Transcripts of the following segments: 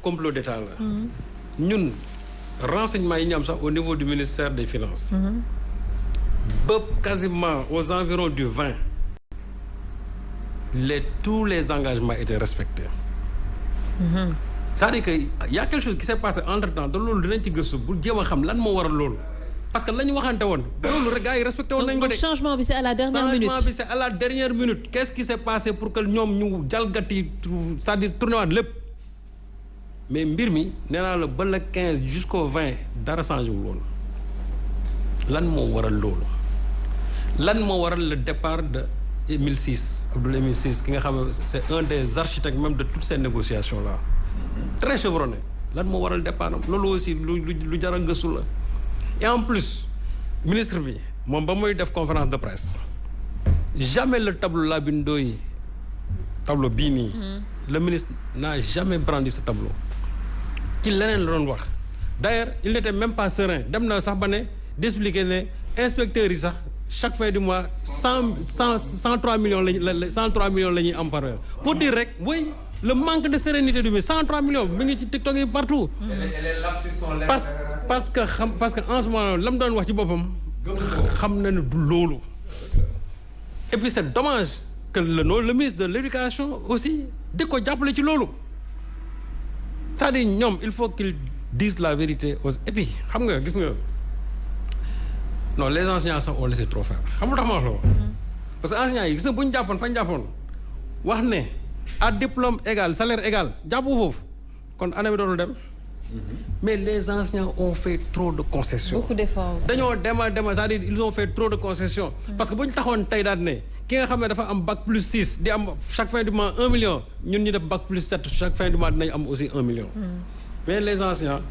complot d'État la. ñun renseignement yi ñu am sax au niveau du ministère des Finances. ba quasiment aux environs du 20. tous les engagements étaient respectés. c'est-à-dire que y a quelque chose qui s'est passé entre-temps de loolu dinañ ci gëstu bu jéem a xam lan moo waral loolu. parce que la ñu waxante woon loolu rek gars yi respecté woon nañ ko de. changement bi c'est à la dernière minute. changement bi c'est à la dernière minute. qu'est-ce qui s'est passé pour que ñoom ñu jalgati c'est-à-dire tourné waat lépp mais mbir mi nee naa la ba le 15 jusqu'au 20 dara changé wul woon lan moo waral loolu lan moo waral le départ de Émile Ciss Abdoul Émile Ciss ki nga xam ne c'est un des architectes même de toutes ces négociations là très chevronné lan moo waral départ am loolu aussi lu jar a gëstu la. et en plus ministre bi moom ba muy def conférence de presse jamais le tableau Labine Ndoye tableau bii nii le ministre n'a jamais brandi ce tableau ci leneen la doon wax d'ailleurs il n'était même pas serein dem na sax ba ne d'expliquer ne inspecteurs yi sax chaque fin du mois 103 millions la 103 millions la ñuy am par heure pour dire rek oui le manque de sérénité du ministre 103 millions mi ngi ci TikTok yi partout. parce que en ce moment la mu doon wax ci boppam. xam na ne du loolu. et puis c'est dommage que le ministre de l'éducation aussi di ko jàppale ci loolu. c'est-à-dire ñoom il faut qu'ils disent la vérité aux et puis xam nga gis nga non les enseignants sax on laissé trop faire xam nga tax ma wax loolu. parce que enseignants yi gis nga bu ñu jàppoon fañ jàppoon wax ne. à diplôme égal salaire égal jàppu foofu kon année bi dootul dem mais les enseignants ont fait trop de concessions. beaucoup d'efforts. dañoo dema c'est-à-dire ils ont fait trop de concessions. parce que bu ñu taxoon tey daal ne ki nga xam ne dafa am bac plus 6 di am chaque fin du mois 1 million ñun ñu def bac plus 7 chaque fin du mois dinañ am aussi 1 million. mais les enseignants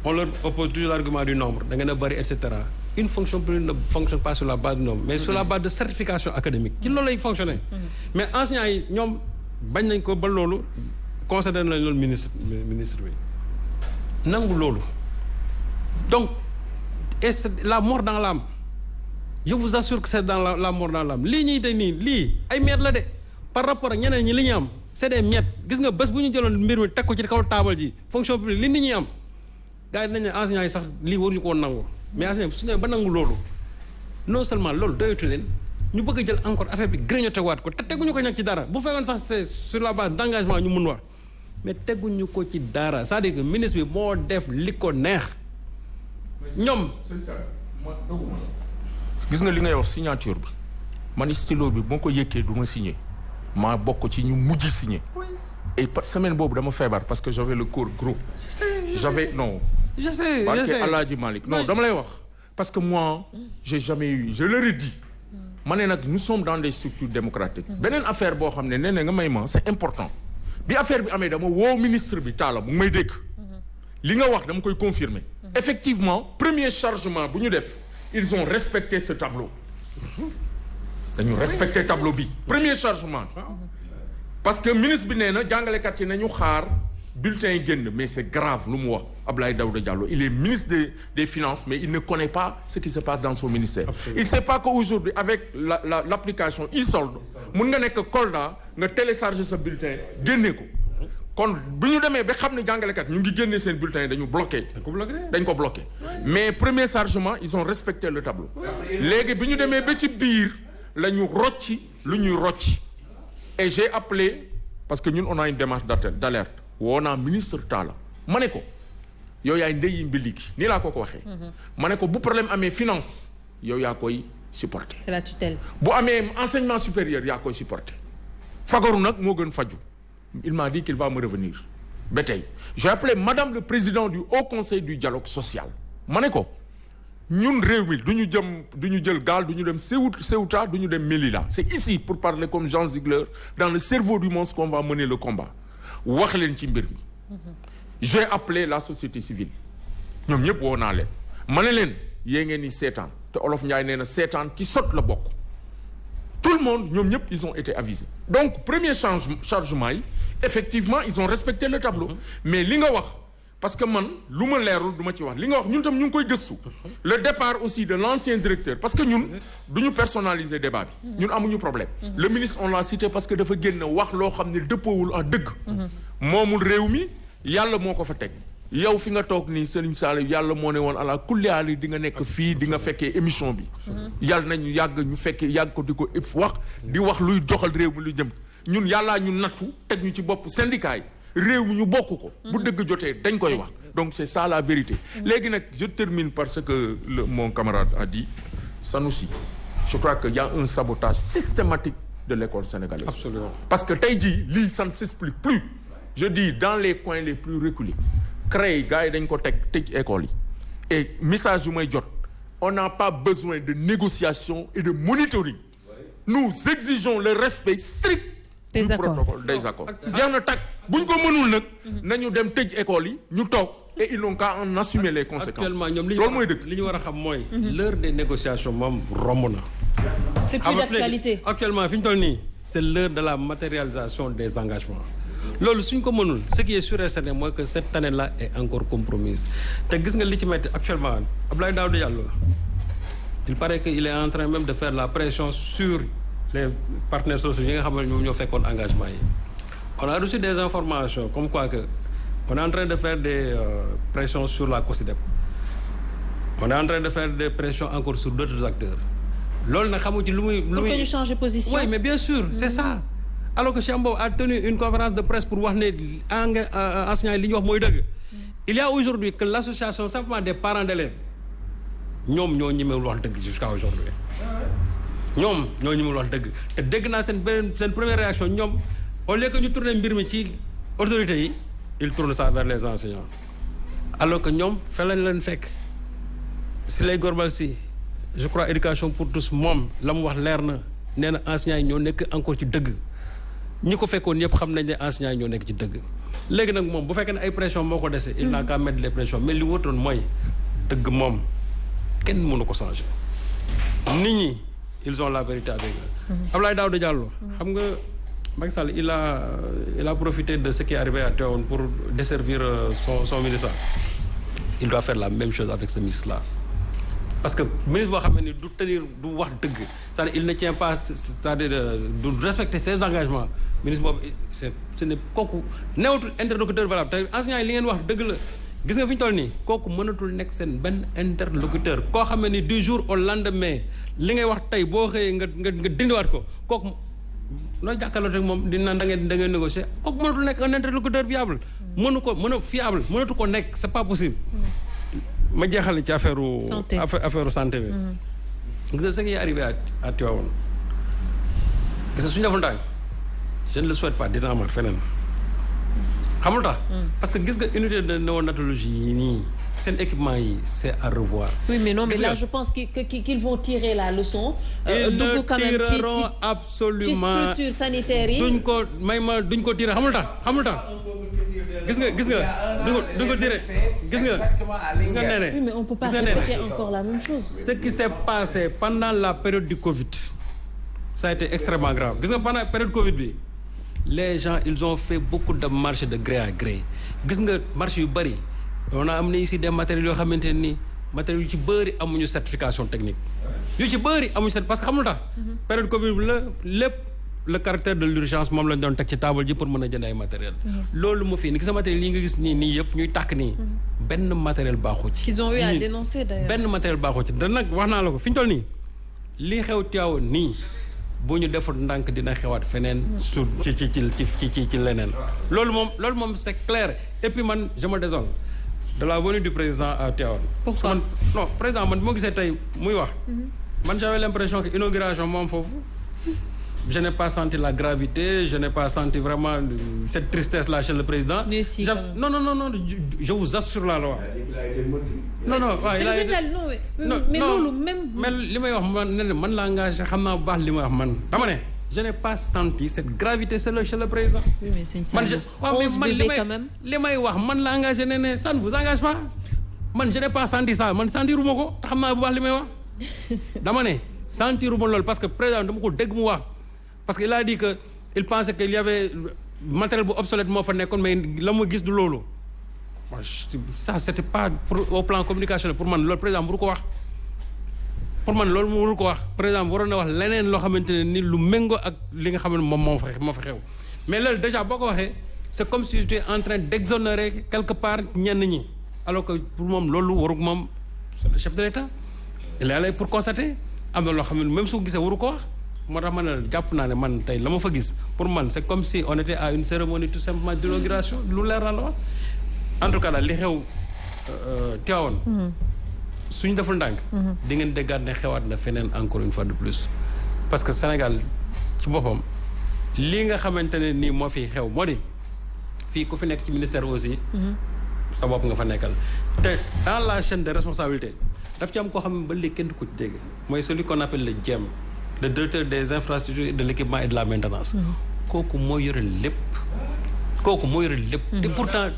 on leur oppose toujours l'argument du nombre da ngeen a bëri et cetera une fonction publique ne fonctionne pas sur la base du nombre mais sur la base de certification académique ci loolu lay fonctionner. mais enseignants yi ñoom. bañ nañ ko ba loolu considéré nañ loolu ministre bi nangu loolu donc et c'est la mort dans l'âme je vous assure que c'est dans la mort dans l'âme lii ñuy de nii lii ay miettes la de par rapport ak ñeneen ñi li ñuy am c'est des miettes gis nga bés bu ñu jëloon mbir mi teg ko ci kaw taabal ji fonction publique li nit ñi am gars yi dinañ ne enseignants yi sax lii waruñu ko woon nangu mais enseignants su ñu ba nangu loolu non seulement loolu doyatu leen ñu bëgg a jël encore affaire bi grignoté waat ko te teguñu ko ñag ci dara bu fekkoon sax c'est sur la base d'engagement ñu mun wax mais teguñu ko ci dara c'est-à-dire que ministre bi moo def li ko neex ñoom. gis nga li ngay wax signature bi man stylo bi boo ko yëkkee du ma signé maa bokk ci ñu mujj signé. et semaine boobu dama feebar parce que j'avais le corps gros. j'avais non. je sais Alaaji Malick non dama lay wax parce que moi j'ai jamais eu je leur ai dit. ma ne nag nous sommes dans des structures démocratiques. beneen affaire boo xam ne nee na nga may ma c'est important. bi affaire bi amee dama woo ministre bi Talla mu ngi may dégg. li nga wax dama koy confirmer. effectivement premier chargement bu ñu def ils ont respecté ce tableau. dañu respecté tableau bi premier chargement. parce que ministre bi nee na jàngalekat yi nañu xaar bulletin yi génn mais c'est grave lu mu wax Abdoulaye Daouda Diallo il est ministre des finances mais il ne connaît pas ce qui se passe dans son ministère. Absolument. Il sait pas qu'aujourd'hui avec l'application e-solde mun nga nekk Kolda nga télécharger sa bulletin génne ko kon bu ñu demee ba xam ne jàngalekat ñu ngi génne seen bulletin dañu bloqué. dañ ko bloqué mais premier chargement ils ont respecté le tableau. léegi bi ñu demee ba ci biir la ñu rocci lu ñuy rocci et j'ai appelé parce que ñun on a une démarche d'alerte woo naa ministre Talla ma ne ko yow yaay ndeyi mbili gi nii laa ko waxee. ma ne ko bu problème amee finance yow yaa koy supporter. c'est la tutelle. bu amee enseignement supérieur yaa koy supporter. fagaru nag moo gën faju il m'a dit qu'il va me revenir ba tey j'ai appelé madame le président du haut conseil du dialogue social ma ne ko ñun réew mi du ñu jël gaal du ñu dem Ceuta du ñu dem Melilla c'est ici pour parler comme Jean Ziegler dans le cerveau du monstre qu'on va mener le combat wax leen ci mbir mi. j'ai appelé la société civile ñoom ñëpp woo naa leen ma ne leen yée ngeen ni seetaan te Olof Ndiaye nee na seetaan ci sot la bokk tout le monde ñoom ñëpp ils ont été avisés donc premier chargement yi effectivement ils ont respecté le tableau mais li nga wax parce que man lu ma leerul du ma ci wax li nga wax ñun tam ñu ngi koy gëstu le départ aussi de l'ancien directeur parce que ñun du ñu personnaliser débat bi ñun amuñu problème le ministre on l'a cité parce que dafa génn wax loo xam ne dëppoowul ak dëgg moomul réew mi yàlla moo ko fa teg yow fi nga toog nii Serigne Saliou yàlla moo ne woon ala kulli haal di nga nekk fii di nga fekkee émission bi yàlla nañu yàgg ñu fekkee yàgg ko di ko wax di wax luy doxal réew mi lu jëm ñun yàllaa ñu nattu teg ñu ci bopp syndicat yi réew mi ñu bokk ko bu dëgg jotee dañ koy wax donc c'est ça la vérité léegi nag je termine par ce que mon camarade a dit Sanoussi je crois que y a un sabotage systématique de l'école sénégalaise. Absolument. Parce que tey jii lii ça ne s'explique plus je dis dans les coins les plus reculés CREI gars yi dañ ko tëj école yi et message yu may jot on n'a pas besoin de négociation et de monitoring nous exigeons le respect strict du protocole des accords jeex na tag buñ ko mënul nag nañu dem tëj école yi ñu toog et ils n'ont qu'à en assumer les conséquences actuellement ñoom loolu mooy dëgg li ñu war a xam mooy l'heure des négociations moom romb na c'est plus d'actualité actuellement fi ñu toll nii c'est l'heure de la matérialisation des engagements loolu suñ ko mënul ce qui est sûr et certain mooy que cette année-là est encore compromise te gis nga li ci metti actuellement Abdoulaye Daouda Diallo il paraît que il est en train même de faire la pression sur les partenaires sociaux yi nga xam ne ñoom ñoo fekkoon engagement yi on a reçu des informations comme quoi que on est en train de faire des pressions sur la COSYDEP on est en train de faire des pressions encore sur d'autres acteurs loolu nag xamu ci lu muy pour que ñu changer position oui mais bien sûr c'est ça alors que Cheikh Mbow a tenu une conférence de presse pour wax ne enseignants yi li ñu wax mooy dëgg il y a aujourd'hui que l'association simplement des parents d'élèves ñoom ñoo ñemewul wax dëgg jusqu'à aujourd'hui ñoom ñoo ñemewul wax dëgg te dégg naa seen première réaction ñoom au lieu que ñu tourner mbir mi ci autorités yi ils tournent ça vers les enseignants alors que ñoom fa lañ leen fekk si lay gorbal si je crois éducation pour tous moom la mu wax leer na nee na enseignants yi ñoo nekk encore ci dëgg ñi ko fekkoon ñëpp xam nañ ne enseignants yi ñoo nekk ci dëgg léegi nag moom bu fekkee ne ay pression moo ko dese il n'a qu'à mettre les pressions mais li wóotoon mooy dëgg moom kenn mënu ko changer nit ñi ils ont la vérité avec eux Abdoulaye Daouda Diallo xam nga Macky Sall il a profité de ce qui est arrivé à Tivaouane pour desservir son ministre il doit faire la même chose avec ce ministre-là parce que ministre boo xam ne du tenir du wax dëgg c'est-à-dire il ne tient pas c'est-à-dire du respecter ses engagements ministre boobu ce n'est kooku newatul interlocuteur valable te enseignants yi li ngeen wax dëgg la gis nga fi ñu toll nii kooku mënatul nekk seen benn interlocuteur koo xam ne ni du jour au lendemain li ngay wax tey boo xëyee nga dindiwaat ko kooku nooy jàkkaarloo rek moom di naan da ngeen négocier kooku mënatul nekk un interlocuteur fiable mënatu ko nekk c'est pas possible ma jeexale ci affaire santé bi gis nga ce qui est arrivé à Tivaouane gis nga suñu defoon daal je ne le souhaite pas dina amaat feneen xamul tax parce que gis nga unité de néonatologie yi nii seen équipement yi c'est à revoir. Oui mais non mais là je pense qu'ils vont tirer la leçon. ils dugg quand même ne tireront absolument ci structure sanitaire yi. duñ ko tirer xamul tax gis nga duñ ko tirer gis nga nee oui mais on peut pas répéter encore la même chose. ce qui s'est passé pendant la période du Covid ça a été extrêmement grave gis nga pendant période Covid bi les gens ils ont fait beaucoup de marches de gré à gré gis nga marche yu bari on a amené ici des matériels yoo xamante ne nii matériels yu ci bëri amuñu certification technique yu ci bëri amuñu parce que xamul tax période Covid bi la lépp le caractère de l'urgence moom lañ doon teg ci table ji pour mën a jënd ay matériel loolu moo fi ni gis nga matériel yi nga gis nii yëpp ñuy tàkk nii benn matériel baaxu ci qu'ils ont eu à dénoncer d'ailleurs benn matériel baaxu ci da nag wax naa la ko fi ñu toll nii lii xew Tivaouane nii bu ñu deful ndànk dina xewaat feneen su ci leneen loolu moom c'est clair et puis man je me désole de la venue du président à Tivaouane. Pourquoi? Non président man moo gisee tey muy wax man j'avais l'impression que inauguration moom foofu je n'ai pas senti la gravité je n'ai pas senti vraiment cette tristesse là chez le président. Mais si, non je vous assure la loi. non waaw il a été mais loolu même. mais li may wax man la engagé xam naa bu baax li may wax man dama ne je n'ai pas senti cette gravité chez le président. oui mais c'est une li may wax man la engagé ne ça ne vous engage pas man je n'ai pas senti ça man sentiruma ko te xam naa bu baax li may wax dama ne sentiruma loolu parce que président dama ko dégg mu wax. parce que il a dit que il pensait qu'il y avait matériel bu obsolète moo fa nekkoon mais la mu gis du loolu ça c'était pas au plan communication pour man loolu président waru ko wax pour man loolu waru ko wax président waroon na wax leneen loo xamante ne ni lu méngoo ak li nga xam ne moom moo fa xew mais loolu déjà boo ko waxee c'est comme si tu es en train d'exonérer quelque part ñenn ñi alors que pour moom loolu waru moom c'est le chef de l'État il est allé pour constater am na loo xam ne même su ko gisee waru ko wax moo tax ma ne jàpp naa ne man tey la ma fa gis pour man c'est comme si on était à une cérémonie tout simplement d'inauguration lu leer la wax en tout cas daal li xew Tivaouane suñu deful ndànk di ngeen déggaat ne xewaat na feneen encore une fois de plus parce que Sénégal ci boppam lii nga xamante ne nii moo fi xew moo di fii ku fi nekk ci ministère aussi sa bopp nga fa nekkal te dans la chaîne de responsabilité daf ci am koo xam ne ba léegi kenn du ko ci dégg mooy celui qu'on appelle le DIEM le directeur des infrastructures de l'équipement et de la maintenance kooku moo yore lépp te pourtant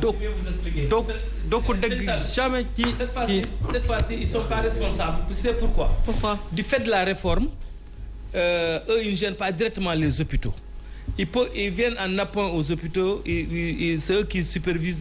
doo ko dégg jamais ci cette fois-ci ils sont pas responsables. C'est pourquoi du fait de la réforme eux ils ne gênent pas directement les hôpitaux ils viennent en appoint aux hôpitaux et c'est eux qui supervisent